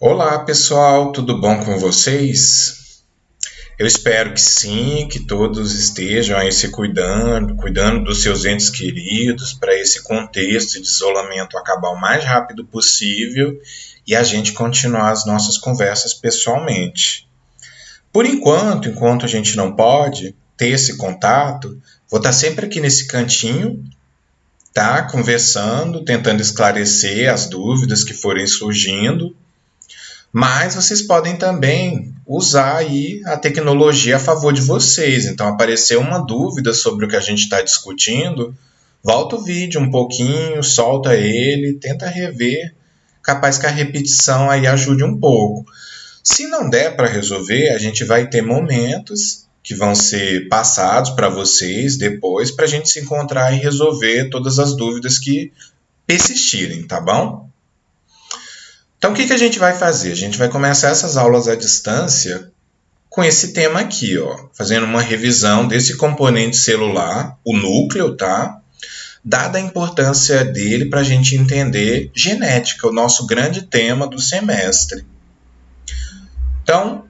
Olá pessoal, tudo bom com vocês? Eu espero que sim, que todos estejam aí se cuidando dos seus entes queridos, para esse contexto de isolamento acabar o mais rápido possível e a gente continuar as nossas conversas pessoalmente. Por enquanto a gente não pode ter esse contato, vou estar sempre aqui nesse cantinho, tá? Conversando, tentando esclarecer as dúvidas que forem surgindo. Mas vocês podem também usar aí a tecnologia a favor de vocês. Então, apareceu uma dúvida sobre o que a gente está discutindo, volta o vídeo um pouquinho, solta ele, tenta rever. Capaz que a repetição aí ajude um pouco. Se não der para resolver, a gente vai ter momentos que vão ser passados para vocês depois, para a gente se encontrar e resolver todas as dúvidas que persistirem, tá bom? Então, o que a gente vai fazer? A gente vai começar essas aulas à distância com esse tema aqui, ó, fazendo uma revisão desse componente celular, o núcleo, tá? Dada a importância dele para a gente entender genética, o nosso grande tema do semestre. Então,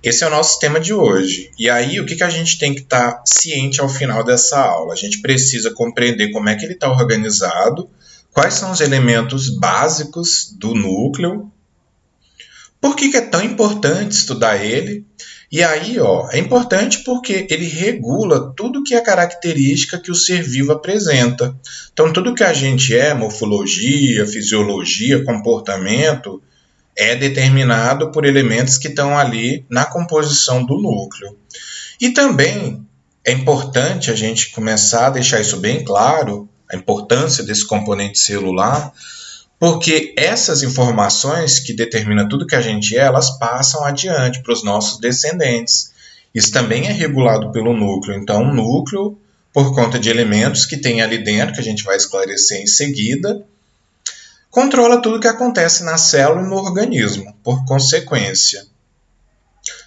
esse é o nosso tema de hoje. E aí, o que a gente tem que estar ciente ao final dessa aula? A gente precisa compreender como é que ele está organizado, quais são os elementos básicos do núcleo, por que é tão importante estudar ele? E aí, ó, é importante porque ele regula tudo que é característica que o ser vivo apresenta. Então, tudo que a gente é, morfologia, fisiologia, comportamento, é determinado por elementos que estão ali na composição do núcleo. E também é importante a gente começar a deixar isso bem claro, a importância desse componente celular, porque essas informações que determinam tudo que a gente é, elas passam adiante para os nossos descendentes. Isso também é regulado pelo núcleo. Então, o núcleo, por conta de elementos que tem ali dentro, que a gente vai esclarecer em seguida, controla tudo que acontece na célula e no organismo, por consequência.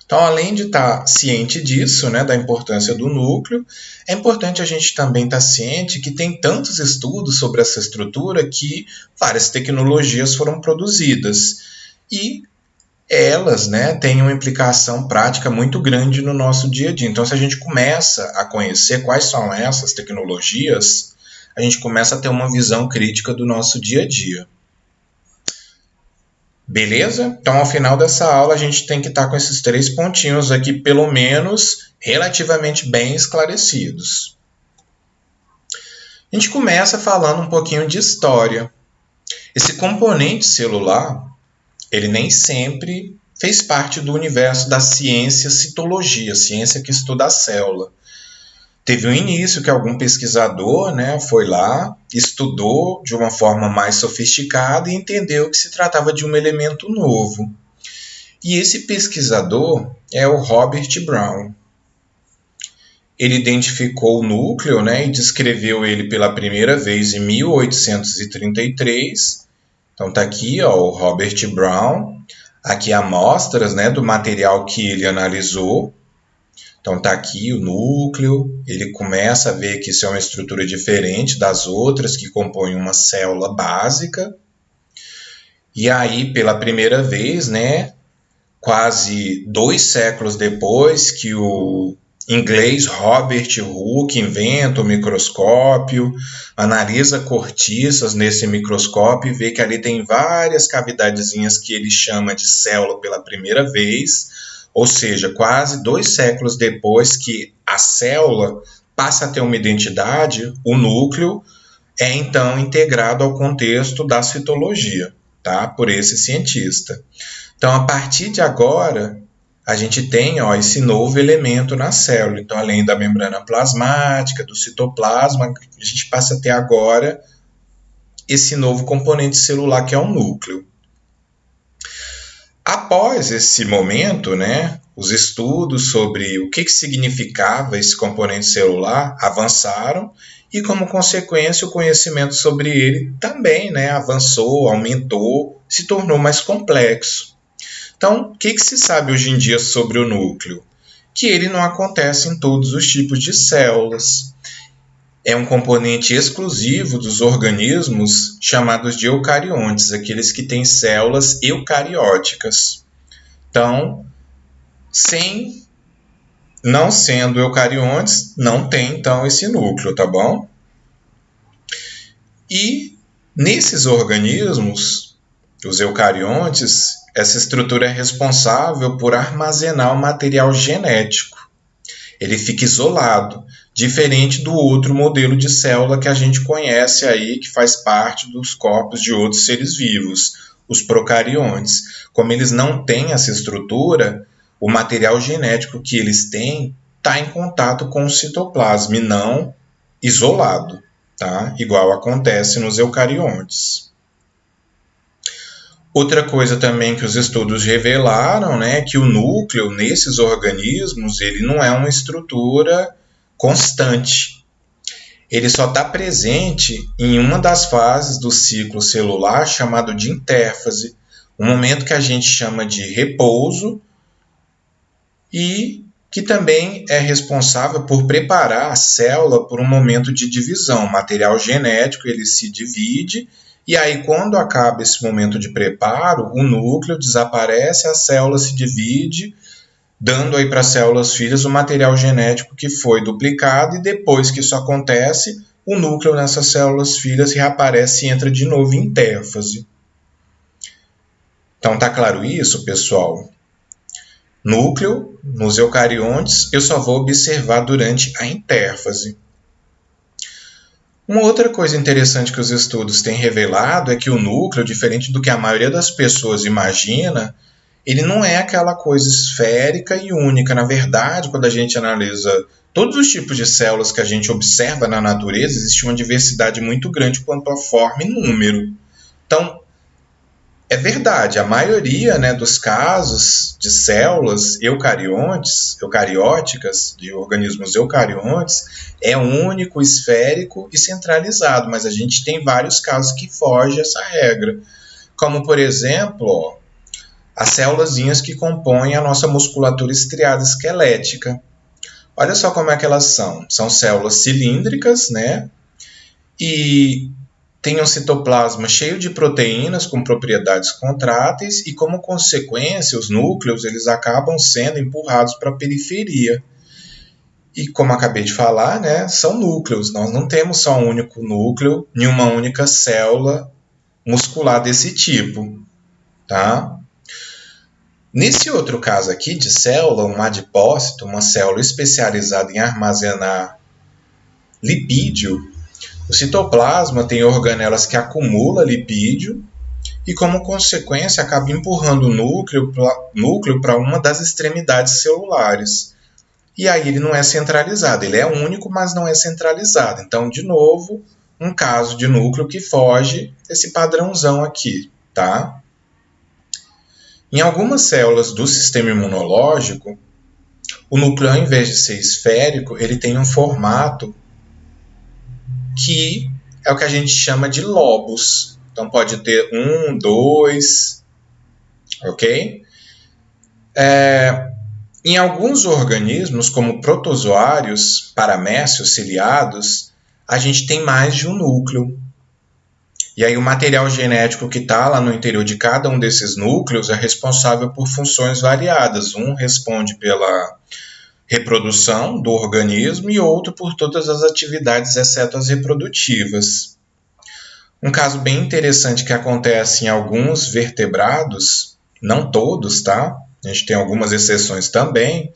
Então, além de estar ciente disso, né, da importância do núcleo, é importante a gente também estar ciente que tem tantos estudos sobre essa estrutura que várias tecnologias foram produzidas. E elas, né, têm uma implicação prática muito grande no nosso dia a dia. Então, se a gente começa a conhecer quais são essas tecnologias, a gente começa a ter uma visão crítica do nosso dia a dia. Beleza? Então, ao final dessa aula, a gente tem que estar com esses 3 pontinhos aqui, pelo menos, relativamente bem esclarecidos. A gente começa falando um pouquinho de história. Esse componente celular, ele nem sempre fez parte do universo da ciência citologia, ciência que estuda a célula. Teve um início que algum pesquisador, né, foi lá, estudou de uma forma mais sofisticada e entendeu que se tratava de um elemento novo. E esse pesquisador é o Robert Brown. Ele identificou o núcleo, né, e descreveu ele pela primeira vez em 1833. Então está aqui, ó, o Robert Brown. Aqui amostras, né, do material que ele analisou. Então está aqui o núcleo, ele começa a ver que isso é uma estrutura diferente das outras que compõem uma célula básica. E aí, pela primeira vez, né, quase 2 séculos depois que o inglês Robert Hooke inventa o microscópio, analisa cortiças nesse microscópio e vê que ali tem várias cavidadezinhas que ele chama de célula pela primeira vez. Ou seja, quase 2 séculos depois que a célula passa a ter uma identidade, o núcleo é então integrado ao contexto da citologia, tá? Por esse cientista. Então, a partir de agora, a gente tem, ó, esse novo elemento na célula. Então, além da membrana plasmática, do citoplasma, a gente passa a ter agora esse novo componente celular que é o núcleo. Após esse momento, né, os estudos sobre o que significava esse componente celular avançaram e, como consequência, o conhecimento sobre ele também, né, avançou, aumentou, se tornou mais complexo. Então, o que se sabe hoje em dia sobre o núcleo? Que ele não acontece em todos os tipos de células. é um componente exclusivo dos organismos chamados de eucariontes, aqueles que têm células eucarióticas. Então, não sendo eucariontes, não tem então esse núcleo, tá bom? E nesses organismos, os eucariontes, essa estrutura é responsável por armazenar o material genético. Ele fica isolado, diferente do outro modelo de célula que a gente conhece aí, que faz parte dos corpos de outros seres vivos, os procariontes. Como eles não têm essa estrutura, o material genético que eles têm está em contato com o citoplasma e não isolado, tá? Igual acontece nos eucariontes. Outra coisa também que os estudos revelaram, né, é que o núcleo nesses organismos ele não é uma estrutura constante. Ele só está presente em uma das fases do ciclo celular chamado de intérfase, um momento que a gente chama de repouso e que também é responsável por preparar a célula por um momento de divisão. O material genético ele se divide e aí quando acaba esse momento de preparo, o núcleo desaparece, a célula se divide, dando aí para as células filhas o material genético que foi duplicado, e depois que isso acontece, o núcleo nessas células filhas reaparece e entra de novo em intérfase. Então tá claro isso, pessoal? Núcleo, nos eucariontes, eu só vou observar durante a intérfase. Uma outra coisa interessante que os estudos têm revelado é que o núcleo, diferente do que a maioria das pessoas imagina, ele não é aquela coisa esférica e única. Na verdade, quando a gente analisa todos os tipos de células que a gente observa na natureza, existe uma diversidade muito grande quanto à forma e número. Então, é verdade, a maioria, né, dos casos de células eucarióticas, de organismos eucariontes, é único, esférico e centralizado, mas a gente tem vários casos que fogem essa regra. Como, por exemplo, as célulazinhas que compõem a nossa musculatura estriada esquelética. Olha só como é que elas são. São células cilíndricas, né? E tem um citoplasma cheio de proteínas com propriedades contráteis e, como consequência, os núcleos eles acabam sendo empurrados para a periferia. E, como acabei de falar, né, são núcleos. Nós não temos só um único núcleo em uma única célula muscular desse tipo, tá? Nesse outro caso aqui de célula, um adipócito, uma célula especializada em armazenar lipídio, o citoplasma tem organelas que acumulam lipídio e, como consequência, acaba empurrando o núcleo para uma das extremidades celulares. E aí ele não é centralizado, ele é único, mas não é centralizado. Então, de novo, um caso de núcleo que foge desse padrãozão aqui, tá? Em algumas células do sistema imunológico, o núcleo, ao invés de ser esférico, ele tem um formato que é o que a gente chama de lobos. Então, pode ter 1, 2, ok? Em alguns organismos, como protozoários, paramécios, ciliados, a gente tem mais de um núcleo. E aí o material genético que está lá no interior de cada um desses núcleos é responsável por funções variadas. Um responde pela reprodução do organismo e outro por todas as atividades, exceto as reprodutivas. Um caso bem interessante que acontece em alguns vertebrados, não todos, tá? A gente tem algumas exceções também,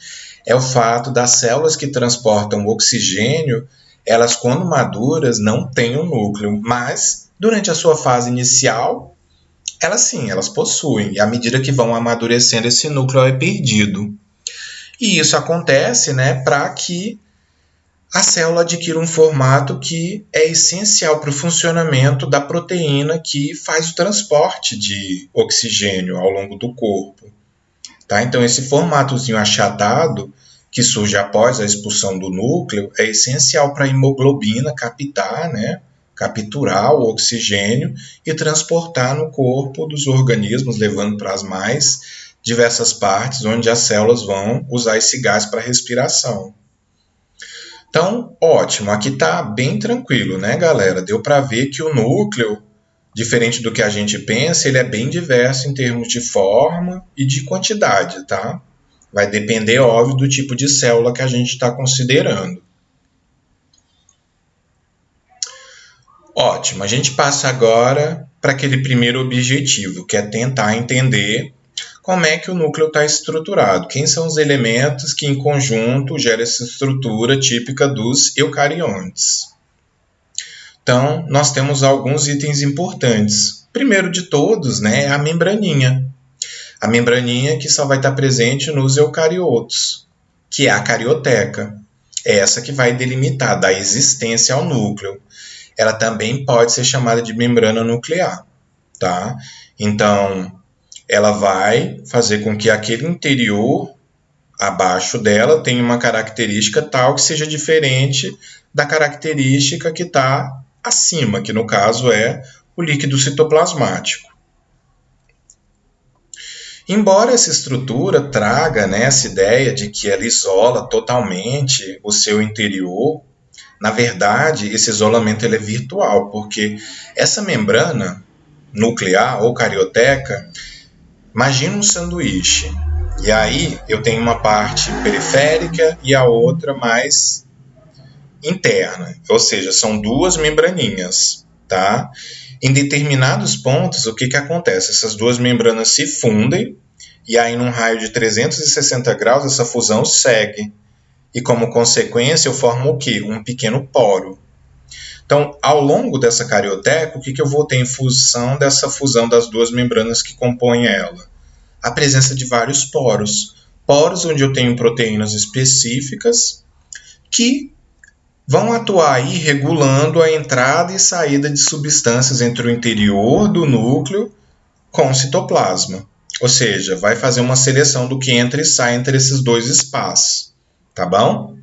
é o fato das células que transportam o oxigênio, elas quando maduras não têm um núcleo, mas durante a sua fase inicial, elas possuem, e à medida que vão amadurecendo, esse núcleo é perdido. E isso acontece, né, para que a célula adquira um formato que é essencial para o funcionamento da proteína que faz o transporte de oxigênio ao longo do corpo. Tá? Então, esse formatozinho achatado, que surge após a expulsão do núcleo, é essencial para a hemoglobina captar, né, capturar o oxigênio e transportar no corpo dos organismos, levando para as mais diversas partes onde as células vão usar esse gás para respiração. Então, ótimo, aqui está bem tranquilo, né, galera? Deu para ver que o núcleo, diferente do que a gente pensa, ele é bem diverso em termos de forma e de quantidade, tá? Vai depender, óbvio, do tipo de célula que a gente está considerando. Ótimo, a gente passa agora para aquele primeiro objetivo, que é tentar entender como é que o núcleo está estruturado, quem são os elementos que em conjunto geram essa estrutura típica dos eucariontes. Então, nós temos alguns itens importantes. Primeiro de todos, né, é a membraninha. A membraninha que só vai estar presente nos eucariotos, que é a carioteca. É essa que vai delimitar, dar existência ao núcleo. Ela também pode ser chamada de membrana nuclear, tá? Então, ela vai fazer com que aquele interior abaixo dela tenha uma característica tal que seja diferente da característica que está acima, que no caso é o líquido citoplasmático. Embora essa estrutura traga, né, essa ideia de que ela isola totalmente o seu interior, na verdade, esse isolamento ele é virtual, porque essa membrana nuclear ou carioteca, imagina um sanduíche. E aí eu tenho uma parte periférica e a outra mais interna, ou seja, são duas membraninhas, tá? Em determinados pontos, o que acontece? Essas duas membranas se fundem e aí num raio de 360 graus essa fusão segue. E como consequência eu formo o quê? Um pequeno poro. Então, ao longo dessa carioteca, o que eu vou ter em função dessa fusão das duas membranas que compõem ela? A presença de vários poros. Poros onde eu tenho proteínas específicas que vão atuar aí regulando a entrada e saída de substâncias entre o interior do núcleo com o citoplasma. Ou seja, vai fazer uma seleção do que entra e sai entre esses dois espaços. Tá bom?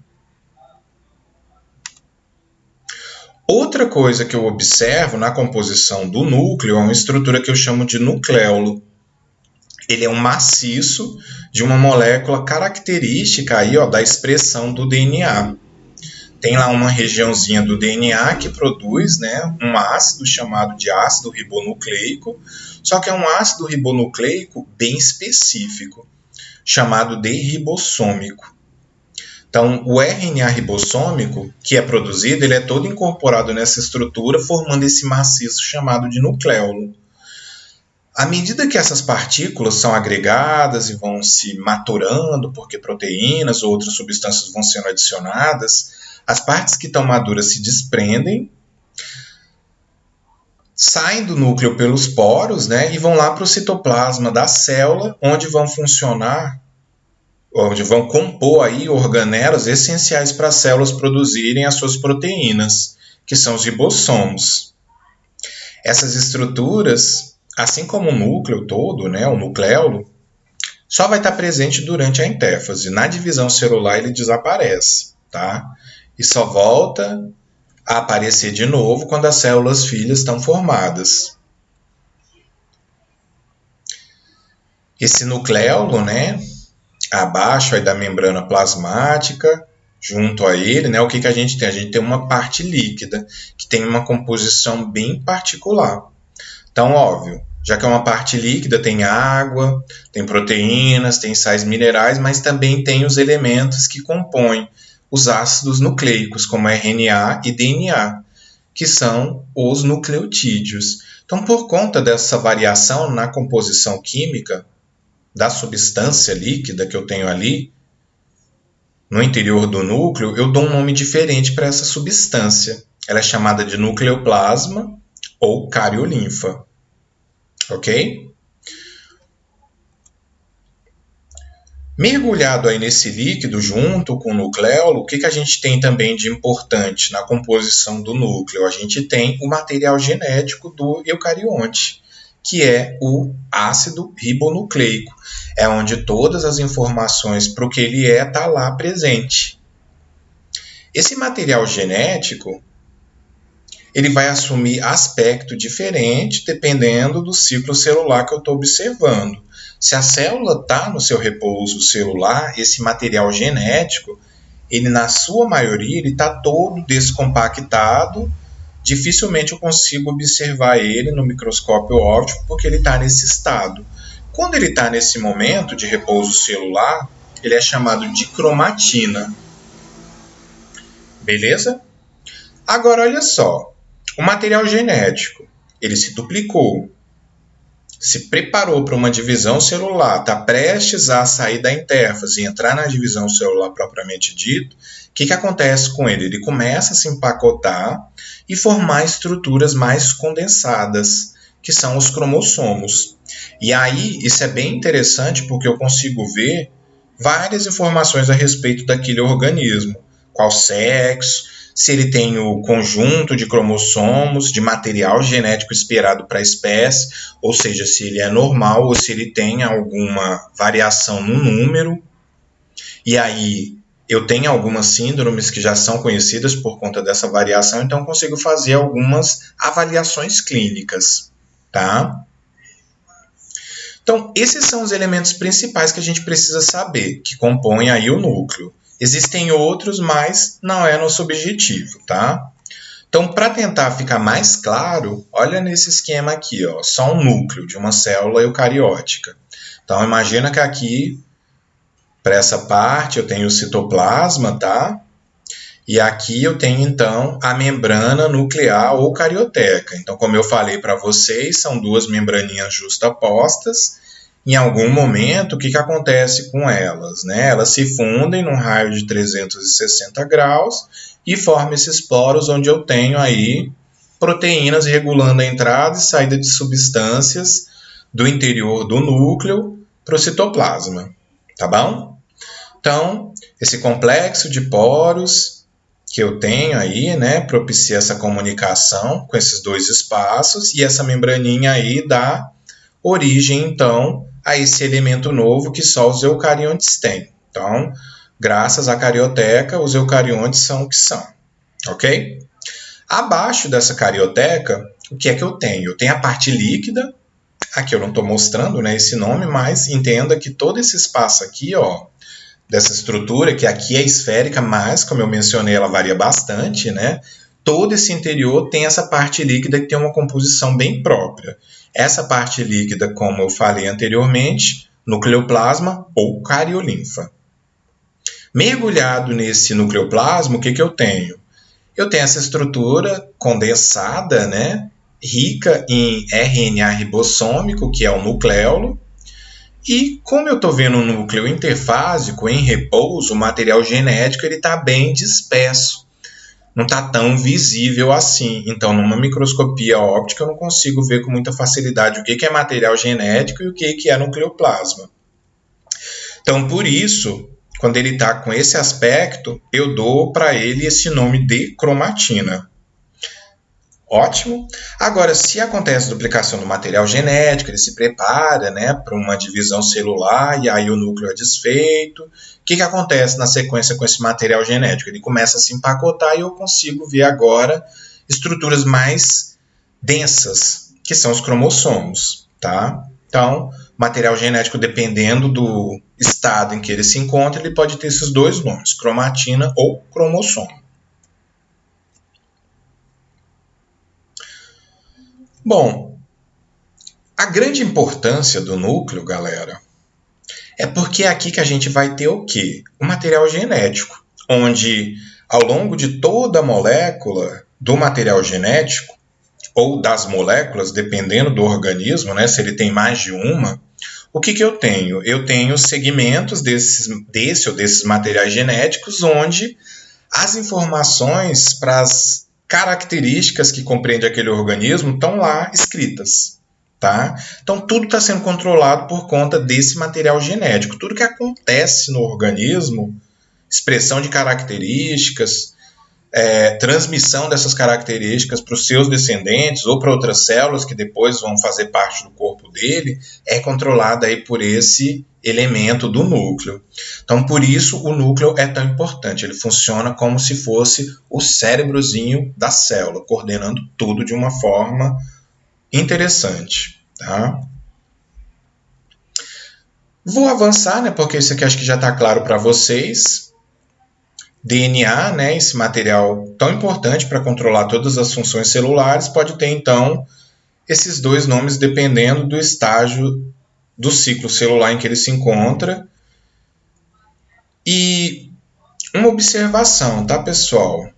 Outra coisa que eu observo na composição do núcleo é uma estrutura que eu chamo de nucleolo. Ele é um maciço de uma molécula característica aí, ó, da expressão do DNA. Tem lá uma regiãozinha do DNA que produz, né, um ácido chamado de ácido ribonucleico, só que é um ácido ribonucleico bem específico, chamado de ribossômico. Então, o RNA ribossômico que é produzido, ele é todo incorporado nessa estrutura, formando esse maciço chamado de nucleolo. À medida que essas partículas são agregadas e vão se maturando, porque proteínas ou outras substâncias vão sendo adicionadas, as partes que estão maduras se desprendem, saem do núcleo pelos poros, né, e vão lá para o citoplasma da célula, onde vão funcionar, onde vão compor aí organelas essenciais para as células produzirem as suas proteínas, que são os ribossomos. Essas estruturas, assim como o núcleo todo, né, o nucleolo, só vai estar presente durante a intéfase. Na divisão celular ele desaparece, tá? E só volta a aparecer de novo quando as células filhas estão formadas. Esse nucleolo, né, abaixo aí da membrana plasmática, junto a ele, né, o que a gente tem? A gente tem uma parte líquida, que tem uma composição bem particular. Então, óbvio, já que é uma parte líquida, tem água, tem proteínas, tem sais minerais, mas também tem os elementos que compõem os ácidos nucleicos, como RNA e DNA, que são os nucleotídeos. Então, por conta dessa variação na composição química da substância líquida que eu tenho ali, no interior do núcleo, eu dou um nome diferente para essa substância. Ela é chamada de nucleoplasma ou cariolinfa. Ok? Mergulhado aí nesse líquido junto com o nucleolo, o que a gente tem também de importante na composição do núcleo? A gente tem o material genético do eucarionte, que é o ácido ribonucleico. É onde todas as informações para o que ele é tá lá presente. Esse material genético, ele vai assumir aspecto diferente dependendo do ciclo celular que eu estou observando. Se a célula está no seu repouso celular, esse material genético ele na sua maioria ele está todo descompactado. Dificilmente eu consigo observar ele no microscópio óptico porque ele está nesse estado. Quando ele está nesse momento de repouso celular, ele é chamado de cromatina. Beleza? Agora olha só, o material genético, ele se duplicou, se preparou para uma divisão celular, está prestes a sair da intérfase e entrar na divisão celular propriamente dito, o que acontece com ele? Ele começa a se empacotar e formar estruturas mais condensadas, que são os cromossomos. E aí, isso é bem interessante porque eu consigo ver várias informações a respeito daquele organismo. Qual sexo, se ele tem o conjunto de cromossomos, de material genético esperado para a espécie, ou seja, se ele é normal ou se ele tem alguma variação no número. E aí, eu tenho algumas síndromes que já são conhecidas por conta dessa variação, então consigo fazer algumas avaliações clínicas, tá? Então, esses são os elementos principais que a gente precisa saber, que compõem aí o núcleo. Existem outros, mas não é nosso objetivo, tá? Então, para tentar ficar mais claro, olha nesse esquema aqui, ó, só um núcleo de uma célula eucariótica. Então, imagina que aqui, para essa parte, eu tenho o citoplasma, tá? E aqui eu tenho, então, a membrana nuclear ou carioteca. Então, como eu falei para vocês, são duas membraninhas justapostas. Em algum momento, o que acontece com elas? Né? Elas se fundem num raio de 360 graus e formam esses poros onde eu tenho aí proteínas regulando a entrada e saída de substâncias do interior do núcleo para o citoplasma. Tá bom? Então, esse complexo de poros que eu tenho aí, né, propicia essa comunicação com esses dois espaços e essa membraninha aí dá origem, então, a esse elemento novo que só os eucariontes têm. Então, graças à carioteca, os eucariontes são o que são, ok? Abaixo dessa carioteca, o que é que eu tenho? Eu tenho a parte líquida, aqui eu não estou mostrando, né, esse nome, mas entenda que todo esse espaço aqui, ó, dessa estrutura, que aqui é esférica, mas, como eu mencionei, ela varia bastante, né? Todo esse interior tem essa parte líquida que tem uma composição bem própria. Essa parte líquida, como eu falei anteriormente, nucleoplasma ou cariolinfa. Mergulhado nesse nucleoplasma, o que eu tenho? Eu tenho essa estrutura condensada, né? Rica em RNA ribossômico, que é o nucleolo. E como eu estou vendo um núcleo interfásico em repouso, o material genético está bem disperso. Não está tão visível assim. Então, numa microscopia óptica, eu não consigo ver com muita facilidade o que é material genético e o que é nucleoplasma. Então, por isso, quando ele está com esse aspecto, eu dou para ele esse nome de cromatina. Ótimo. Agora, se acontece duplicação do material genético, ele se prepara, né, para uma divisão celular e aí o núcleo é desfeito. O que acontece na sequência com esse material genético? Ele começa a se empacotar e eu consigo ver agora estruturas mais densas, que são os cromossomos, tá? Então, material genético, dependendo do estado em que ele se encontra, ele pode ter esses dois nomes, cromatina ou cromossomo. Bom, a grande importância do núcleo, galera, é porque é aqui que a gente vai ter o quê? O material genético, onde ao longo de toda a molécula do material genético, ou das moléculas, dependendo do organismo, né, se ele tem mais de uma, o que eu tenho? Eu tenho segmentos desse ou desses materiais genéticos, onde as informações para as características que compreende aquele organismo estão lá escritas, tá? Então, tudo está sendo controlado por conta desse material genético. Tudo que acontece no organismo, expressão de características, transmissão dessas características para os seus descendentes ou para outras células que depois vão fazer parte do corpo dele, é controlada aí por esse elemento do núcleo. Então, por isso, o núcleo é tão importante. Ele funciona como se fosse o cérebrozinho da célula, coordenando tudo de uma forma interessante. Tá? Vou avançar, né, porque isso aqui acho que já está claro para vocês. DNA, né, esse material tão importante para controlar todas as funções celulares, pode ter, então, esses dois nomes dependendo do estágio do ciclo celular em que ele se encontra. E uma observação, tá, pessoal?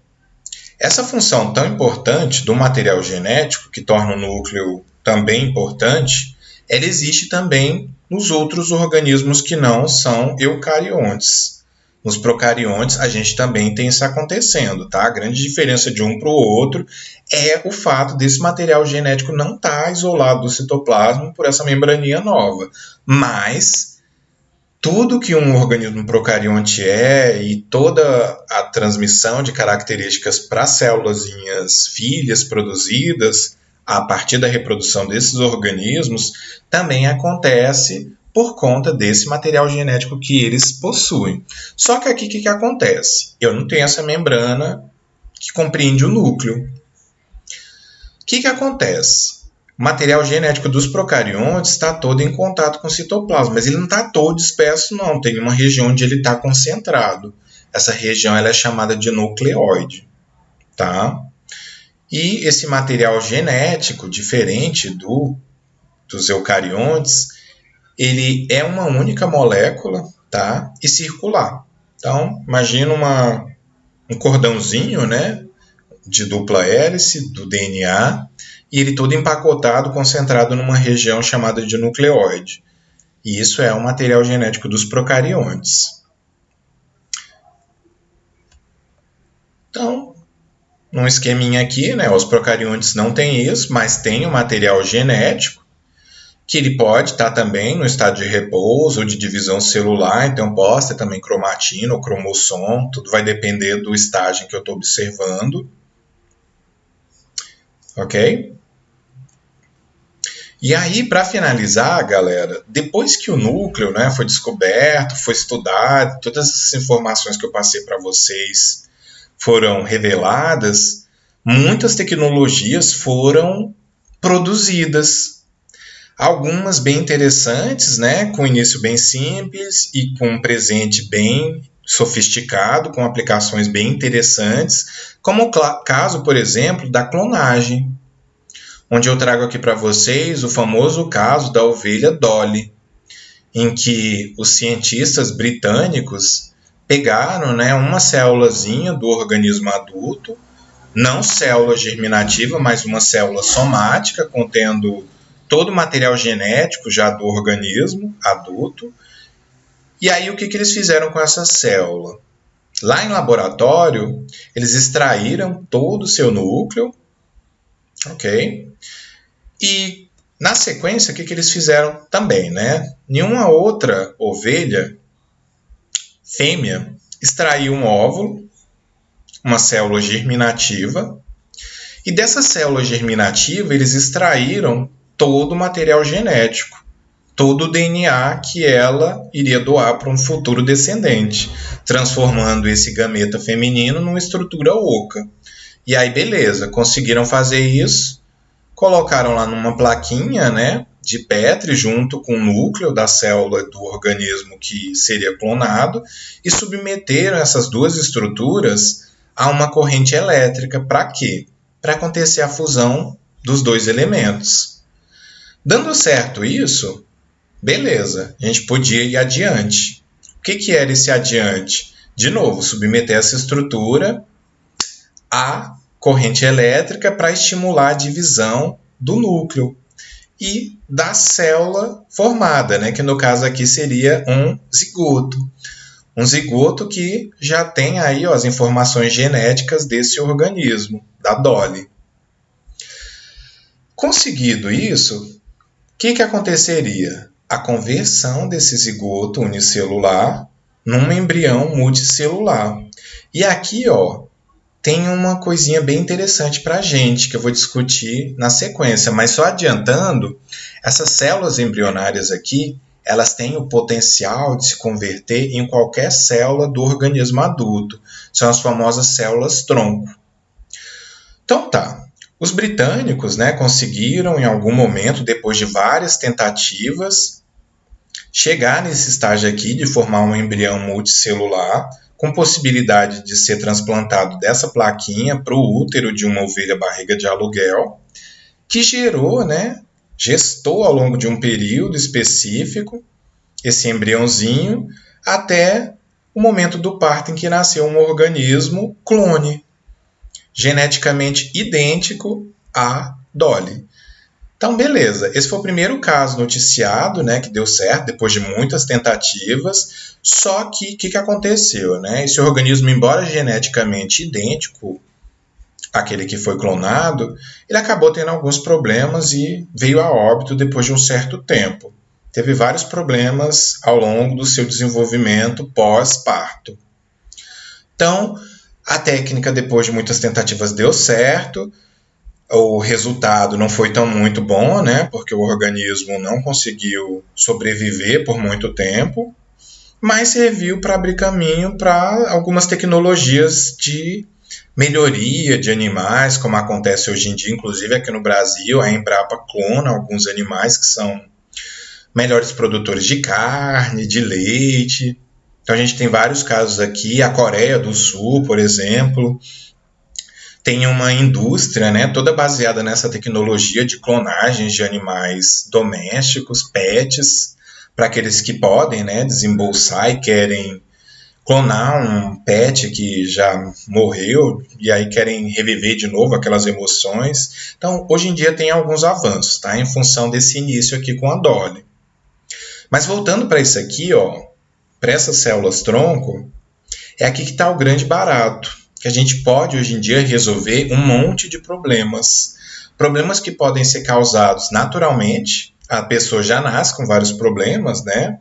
Essa função tão importante do material genético, que torna o núcleo também importante, ela existe também nos outros organismos que não são eucariontes. Nos procariontes, a gente também tem isso acontecendo, tá? A grande diferença de um para o outro é o fato desse material genético não estar isolado do citoplasma por essa membraninha nova. Mas tudo que um organismo procarionte é e toda a transmissão de características para células filhas produzidas a partir da reprodução desses organismos também acontece por conta desse material genético que eles possuem. Só que aqui o que acontece? Eu não tenho essa membrana que compreende o núcleo. O que acontece? O material genético dos procariontes está todo em contato com o citoplasma, mas ele não está todo disperso, não. Tem uma região onde ele está concentrado. Essa região ela é chamada de nucleóide. Tá? E esse material genético, diferente dos eucariontes, ele é uma única molécula, tá? E circular. Então, imagina um cordãozinho, né, de dupla hélice do DNA, e ele todo empacotado, concentrado numa região chamada de nucleóide. E isso é o material genético dos procariontes. Então, num esqueminha aqui, né, os procariontes não têm isso, mas tem o material genético, que ele pode estar também no estado de repouso ou de divisão celular, então pode ter também cromatina ou cromossomo, tudo vai depender do estágio que eu estou observando. Ok? E aí, para finalizar, galera, depois que o núcleo, né, foi descoberto, foi estudado, todas essas informações que eu passei para vocês foram reveladas, muitas tecnologias foram produzidas. Algumas bem interessantes, né, com início bem simples e com um presente bem sofisticado, com aplicações bem interessantes, como o caso, por exemplo, da clonagem, onde eu trago aqui para vocês o famoso caso da ovelha Dolly, em que os cientistas britânicos pegaram, né, uma célulazinha do organismo adulto, não célula germinativa, mas uma célula somática contendo todo o material genético já do organismo adulto. E aí o que eles fizeram com essa célula? Lá em laboratório, eles extraíram todo o seu núcleo, ok? E na sequência, o que eles fizeram também, né? Nenhuma outra ovelha fêmea extraiu um óvulo, uma célula germinativa, e dessa célula germinativa eles extraíram todo o material genético, todo o DNA que ela iria doar para um futuro descendente, transformando esse gameta feminino numa estrutura oca. E aí, beleza, conseguiram fazer isso, colocaram lá numa plaquinha, né, de Petri junto com o núcleo da célula do organismo que seria clonado e submeteram essas duas estruturas a uma corrente elétrica. Para quê? Para acontecer a fusão dos dois elementos. Dando certo isso, beleza, a gente podia ir adiante. O que era esse adiante? De novo, submeter essa estrutura à corrente elétrica para estimular a divisão do núcleo e da célula formada, né, que no caso aqui seria um zigoto. Um zigoto que já tem aí, ó, as informações genéticas desse organismo, da Dolly. Conseguido isso, o que aconteceria? A conversão desse zigoto unicelular num embrião multicelular. E aqui, ó, tem uma coisinha bem interessante para a gente, que eu vou discutir na sequência. Mas só adiantando, essas células embrionárias aqui, elas têm o potencial de se converter em qualquer célula do organismo adulto. São as famosas células tronco. Então tá. Os britânicos, né, conseguiram, em algum momento, depois de várias tentativas, chegar nesse estágio aqui de formar um embrião multicelular com possibilidade de ser transplantado dessa plaquinha para o útero de uma ovelha barriga de aluguel, que gerou, né, gestou ao longo de um período específico esse embriãozinho até o momento do parto em que nasceu um organismo clone, geneticamente idêntico a Dolly. Então, beleza, esse foi o primeiro caso noticiado, né, que deu certo, depois de muitas tentativas, só que o que aconteceu? Né? Esse organismo, embora geneticamente idêntico àquele que foi clonado, ele acabou tendo alguns problemas e veio a óbito depois de um certo tempo. Teve vários problemas ao longo do seu desenvolvimento pós-parto. Então, a técnica, depois de muitas tentativas, deu certo. O resultado não foi tão muito bom, né? Porque o organismo não conseguiu sobreviver por muito tempo, mas serviu para abrir caminho para algumas tecnologias de melhoria de animais, como acontece hoje em dia, inclusive aqui no Brasil, a Embrapa clona alguns animais que são melhores produtores de carne, de leite. Então a gente tem vários casos aqui, a Coreia do Sul, por exemplo, tem uma indústria, né, toda baseada nessa tecnologia de clonagens de animais domésticos, pets, para aqueles que podem, né, desembolsar e querem clonar um pet que já morreu e aí querem reviver de novo aquelas emoções. Então, hoje em dia tem alguns avanços, tá, em função desse início aqui com a Dolly. Mas voltando para isso aqui, ó, para essas células-tronco, é aqui que está o grande barato, que a gente pode hoje em dia resolver um monte de problemas. Problemas que podem ser causados naturalmente, a pessoa já nasce com vários problemas, né?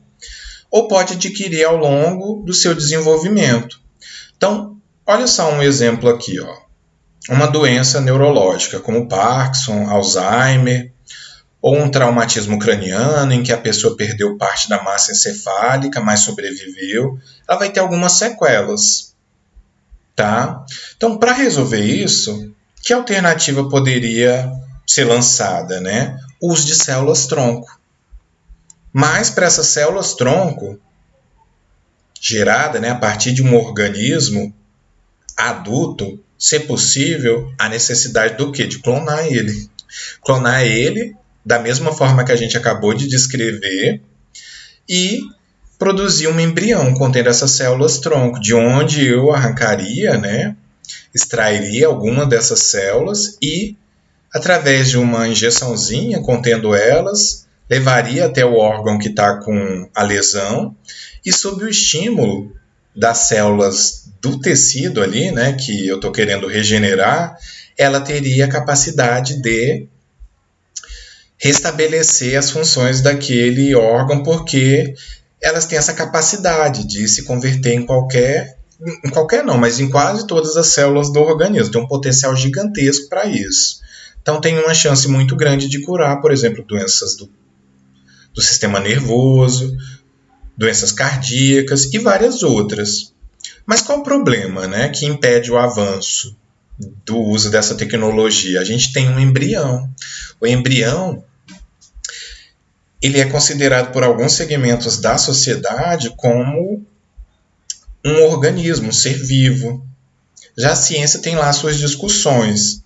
Ou pode adquirir ao longo do seu desenvolvimento. Então, olha só um exemplo aqui, ó. Uma doença neurológica, como Parkinson, Alzheimer, ou um traumatismo craniano, em que a pessoa perdeu parte da massa encefálica, mas sobreviveu, ela vai ter algumas sequelas, tá? Então, para resolver isso, que alternativa poderia ser lançada, né? O uso de células-tronco. Mas para essas células-tronco, gerada, né, a partir de um organismo adulto, ser possível, a necessidade do quê? De clonar ele. Clonar ele da mesma forma que a gente acabou de descrever e produzir um embrião contendo essas células-tronco, de onde eu arrancaria, né, extrairia alguma dessas células e, através de uma injeçãozinha contendo elas, levaria até o órgão que está com a lesão e, sob o estímulo das células do tecido ali, né, que eu estou querendo regenerar, ela teria a capacidade de restabelecer as funções daquele órgão, porque elas têm essa capacidade de se converter em qualquer não, mas em quase todas as células do organismo. Tem um potencial gigantesco para isso. Então tem uma chance muito grande de curar, por exemplo, doenças do sistema nervoso, doenças cardíacas e várias outras. Mas qual o problema, né, que impede o avanço do uso dessa tecnologia? A gente tem um embrião. O embrião, ele é considerado por alguns segmentos da sociedade como um organismo, um ser vivo. Já a ciência tem lá suas discussões.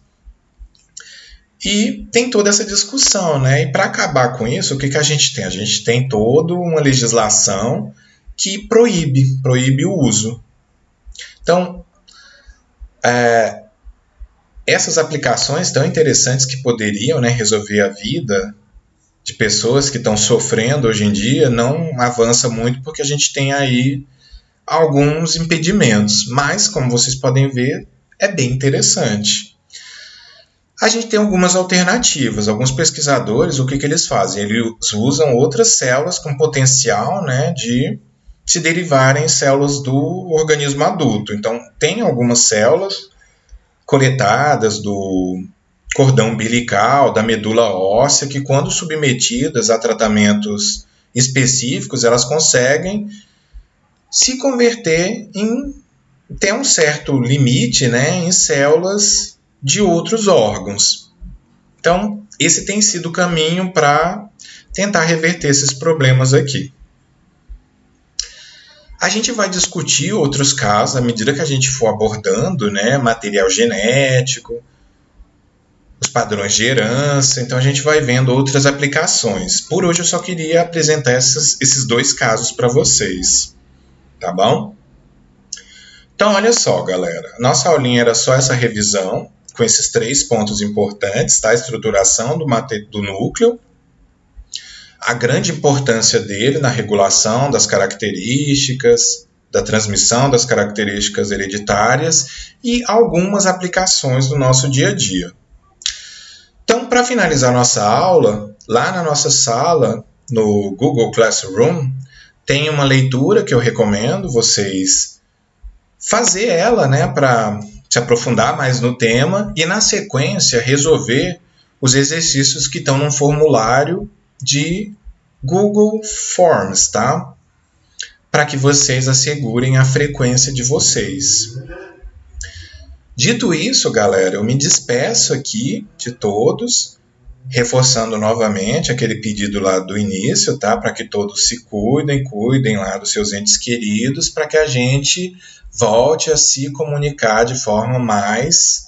E tem toda essa discussão, né? E para acabar com isso, o que a gente tem? A gente tem toda uma legislação que proíbe o uso. Então, essas aplicações tão interessantes que poderiam, né, resolver a vida de pessoas que estão sofrendo hoje em dia não avança muito porque a gente tem aí alguns impedimentos. Mas, como vocês podem ver, é bem interessante. A gente tem algumas alternativas. Alguns pesquisadores, o que eles fazem? Eles usam outras células com potencial, né, de se derivarem células do organismo adulto. Então, tem algumas células coletadas do cordão umbilical, da medula óssea, que quando submetidas a tratamentos específicos, elas conseguem se converter em, tem um certo limite, né, em células de outros órgãos. Então, esse tem sido o caminho para tentar reverter esses problemas aqui. A gente vai discutir outros casos à medida que a gente for abordando, né, material genético, os padrões de herança, então a gente vai vendo outras aplicações. Por hoje eu só queria apresentar esses dois casos para vocês, tá bom? Então olha só, galera, nossa aulinha era só essa revisão, com esses 3 pontos importantes, tá? A estruturação do núcleo, a grande importância dele na regulação das características, da transmissão das características hereditárias e algumas aplicações no nosso dia a dia. Então, para finalizar nossa aula, lá na nossa sala, no Google Classroom, tem uma leitura que eu recomendo vocês fazer ela, né, para se aprofundar mais no tema e, na sequência, resolver os exercícios que estão no formulário de Google Forms, tá? Para que vocês assegurem a frequência de vocês. Dito isso, galera, eu me despeço aqui de todos, reforçando novamente aquele pedido lá do início, tá? Para que todos se cuidem lá dos seus entes queridos, para que a gente volte a se comunicar de forma mais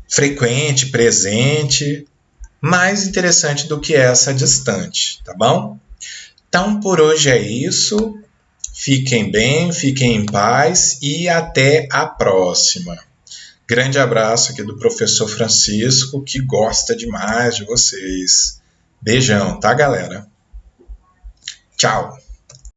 frequente, presente, mais interessante do que essa distante, tá bom? Então, por hoje é isso. Fiquem bem, fiquem em paz e até a próxima. Grande abraço aqui do professor Francisco, que gosta demais de vocês. Beijão, tá, galera? Tchau!